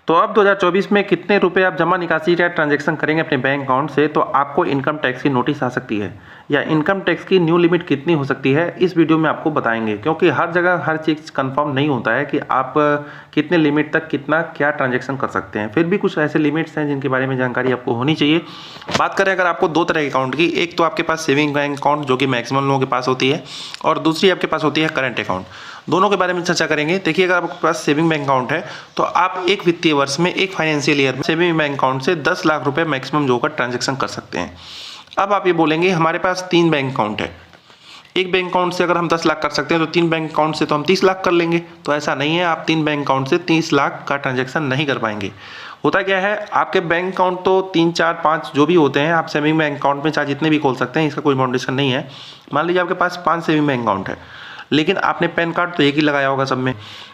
तो अब 2024 में कितने रुपए आप जमा निकासी या ट्रांजैक्शन करेंगे अपने बैंक अकाउंट से, तो आपको इनकम टैक्स की नोटिस आ सकती है या इनकम टैक्स की न्यू लिमिट कितनी हो सकती है, इस वीडियो में आपको बताएंगे। क्योंकि हर जगह हर चीज़ कंफर्म नहीं होता है कि आप कितने लिमिट तक कितना क्या ट्रांजैक्शन कर सकते हैं। फिर भी कुछ ऐसे लिमिट्स हैं जिनके बारे में जानकारी आपको होनी चाहिए। बात करें अगर आपको दो तरह के अकाउंट की, एक तो आपके पास सेविंग बैंक अकाउंट जो कि मैक्सिमम लोगों के पास होती है, और दूसरी आपके पास होती है करंट अकाउंट। दोनों के बारे में चर्चा करेंगे। देखिए, अगर आपके पास सेविंग बैंक अकाउंट है तो आप एक वित्तीय वर्ष में, एक फाइनेंशियल ईयर में सेविंग बैंक अकाउंट से 10 लाख रुपए मैक्सिमम जो होगा ट्रांजैक्शन कर सकते हैं। अब आप ये बोलेंगे हमारे पास 3 बैंक अकाउंट है, एक बैंक अकाउंट से अगर हम 10 लाख कर सकते हैं तो 3 बैंक अकाउंट से तो हम 30 लाख कर लेंगे। तो ऐसा नहीं है, आप 3 बैंक अकाउंट से 30 लाख का ट्रांजैक्शन नहीं कर पाएंगे। होता क्या है, आपके बैंक अकाउंट तो 3, 4, 5 जो भी होते हैं, आप सेविंग बैंक अकाउंट में चाहे जितने भी खोल सकते हैं, इसका कोई बाउंडेशन नहीं है। मान लीजिए आपके पास 5 सेविंग बैंक अकाउंट है, लेकिन आपने पैन कार्ड तो एक ही लगाया होगा सब में,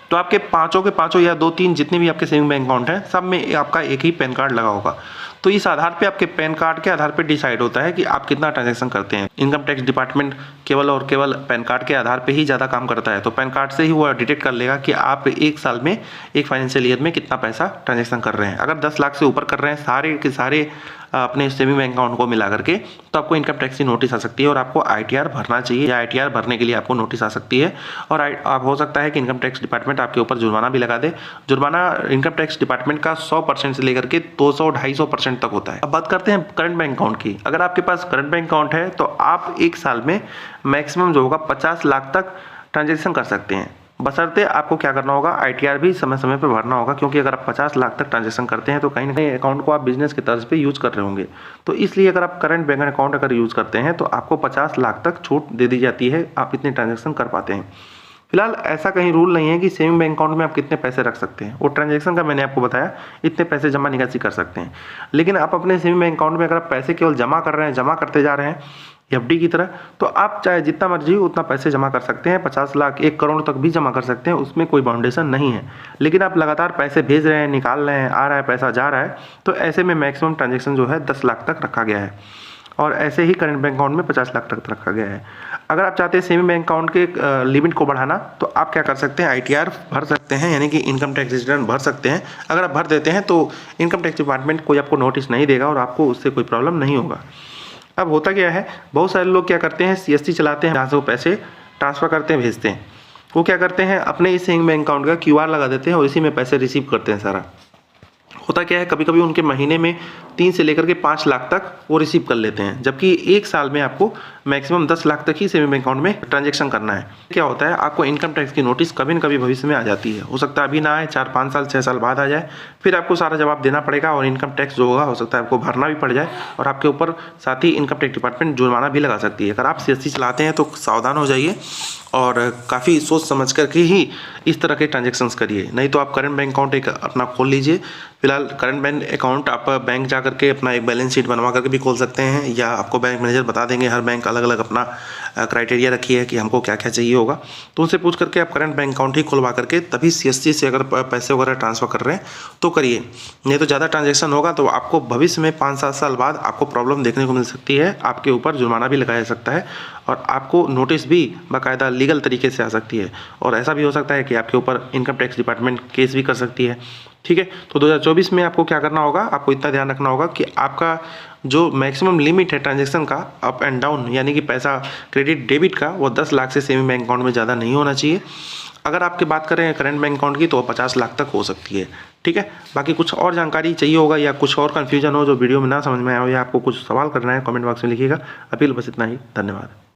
तो आपके पाँचों के पाँचों या 2-3 जितने भी आपके सेविंग बैंक अकाउंट हैं, सब में आपका एक ही पैन कार्ड लगा होगा। तो इस आधार पे आपके पैन कार्ड के आधार पे डिसाइड होता है कि आप कितना ट्रांजैक्शन करते हैं। इनकम टैक्स डिपार्टमेंट केवल और केवल पैन कार्ड के आधार पे ही ज़्यादा काम करता है। तो पैन कार्ड से ही वो डिटेक्ट कर लेगा कि आप एक साल में, एक फाइनेंशियल ईयर में कितना पैसा ट्रांजैक्शन कर रहे हैं। अगर 10 लाख से ऊपर कर रहे हैं सारे के सारे अपने सेविंग बैंक अकाउंट को मिला करके, तो आपको इनकम टैक्स की नोटिस आ सकती है और आपको ITR भरना चाहिए, या ITR भरने के लिए आपको नोटिस आ सकती है। और आप हो सकता है कि इनकम टैक्स डिपार्टमेंट आपके ऊपर जुर्माना भी लगा दे। जुर्माना इनकम टैक्स डिपार्टमेंट का 100% से लेकर के 200-250% तक होता है। अब बात करते हैं करंट बैंक अकाउंट की। अगर आपके पास करंट बैंक अकाउंट है तो आप एक साल में मैक्सिमम जो होगा 50 लाख तक ट्रांजेक्शन कर सकते हैं। बशर्ते आपको क्या करना होगा, ITR भी समय समय पे भरना होगा। क्योंकि अगर आप 50 लाख तक ट्रांजैक्शन करते हैं तो कहीं ना कहीं अकाउंट को आप बिजनेस के तर्ज पे यूज कर रहे होंगे। तो इसलिए अगर आप करंट बैंक अकाउंट अगर यूज करते हैं तो आपको 50 लाख तक छूट दे दी जाती है, आप इतने ट्रांजैक्शन कर पाते हैं। फिलहाल ऐसा कहीं रूल नहीं है कि सेविंग बैंक अकाउंट में आप कितने पैसे रख सकते हैं। वो ट्रांजैक्शन का मैंने आपको बताया, इतने पैसे जमा निकासी कर सकते हैं। लेकिन आप अपने सेविंग बैंक अकाउंट में अगर आप पैसे केवल जमा कर रहे हैं, जमा करते जा रहे हैं FD की तरह, तो आप चाहे जितना मर्जी उतना पैसे जमा कर सकते हैं। 50 लाख, 1 करोड़ तक भी जमा कर सकते हैं, उसमें कोई बाउंडेशन नहीं है। लेकिन आप लगातार पैसे भेज रहे हैं, निकाल रहे हैं, आ रहा है पैसा, जा रहा है, तो ऐसे में मैक्सिमम ट्रांजैक्शन जो है 10 लाख तक रखा गया है। और ऐसे ही करंट बैंक अकाउंट में 50 लाख तक रखा गया है। अगर आप चाहते हैं सेविंग बैंक अकाउंट के लिमिट को बढ़ाना, तो आप क्या कर सकते हैं, ITR भर सकते हैं, यानी कि इनकम टैक्स रिटर्न भर सकते हैं। अगर आप भर देते हैं तो इनकम टैक्स डिपार्टमेंट कोई आपको नोटिस नहीं देगा और आपको उससे कोई प्रॉब्लम नहीं होगा। अब होता क्या है, बहुत सारे लोग क्या करते हैं, CSC चलाते हैं, जहाँ से वो पैसे ट्रांसफ़र करते हैं, भेजते हैं। वो क्या करते हैं, अपने इस सेविंग बैंक अकाउंट का QR लगा देते हैं और इसी में पैसे रिसीव करते हैं सारा। होता क्या है, कभी कभी उनके महीने में 3 से लेकर के 5 लाख तक वो रिसीव कर लेते हैं, जबकि एक साल में आपको मैक्सिमम 10 लाख तक ही सेविंग बैंक अकाउंट में ट्रांजैक्शन करना है। क्या होता है, आपको इनकम टैक्स की नोटिस कभी न कभी भविष्य में आ जाती है। हो सकता है अभी ना आए, 4-5 साल 6 साल बाद आ जाए, फिर आपको सारा जवाब देना पड़ेगा और इनकम टैक्स जो होगा हो सकता है आपको भरना भी पड़ जाए और आपके ऊपर साथ ही इनकम टैक्स डिपार्टमेंट जुर्माना भी लगा सकती है। अगर आप CSC चलाते हैं तो सावधान हो जाइए और काफ़ी सोच समझ करके ही इस तरह के ट्रांजेक्शन्स करिए। नहीं तो आप करंट बैंक अकाउंट एक अपना खोल लीजिए। फिलहाल करंट बैंक अकाउंट आप बैंक जा करके अपना एक बैलेंस शीट बनवा करके भी खोल सकते हैं, या आपको बैंक मैनेजर बता देंगे। हर बैंक अलग अलग अपना क्राइटेरिया रखी है कि हमको क्या क्या चाहिए होगा, तो उनसे पूछ करके आप करंट बैंक अकाउंट ही खुलवा करके तभी CSC से अगर पैसे वगैरह ट्रांसफ़र कर रहे हैं तो करिए। नहीं तो ज़्यादा ट्रांजेक्शन होगा तो आपको भविष्य में 5-7 साल बाद आपको प्रॉब्लम देखने को मिल सकती है। आपके ऊपर जुर्माना भी लगाया जा सकता है और आपको नोटिस भी बाकायदा लीगल तरीके से आ सकती है। और ऐसा भी हो सकता है कि आपके ऊपर इनकम टैक्स डिपार्टमेंट केस भी कर सकती है। ठीक है, तो 2024 में आपको क्या करना होगा, आपको इतना ध्यान रखना होगा कि आपका जो मैक्सिमम लिमिट है ट्रांजैक्शन का अप एंड डाउन, यानी कि पैसा क्रेडिट डेबिट का, वो 10 लाख से सेविंग बैंक अकाउंट में ज़्यादा नहीं होना चाहिए। अगर आपकी बात करें करंट बैंक अकाउंट की तो 50 लाख तक हो सकती है। ठीक है, बाकी कुछ और जानकारी चाहिए होगा या कुछ और कन्फ्यूजन हो जो वीडियो में ना समझ में आया हो, या आपको कुछ सवाल करना है, कमेंट बॉक्स में लिखिएगा। अभी बस इतना ही, धन्यवाद।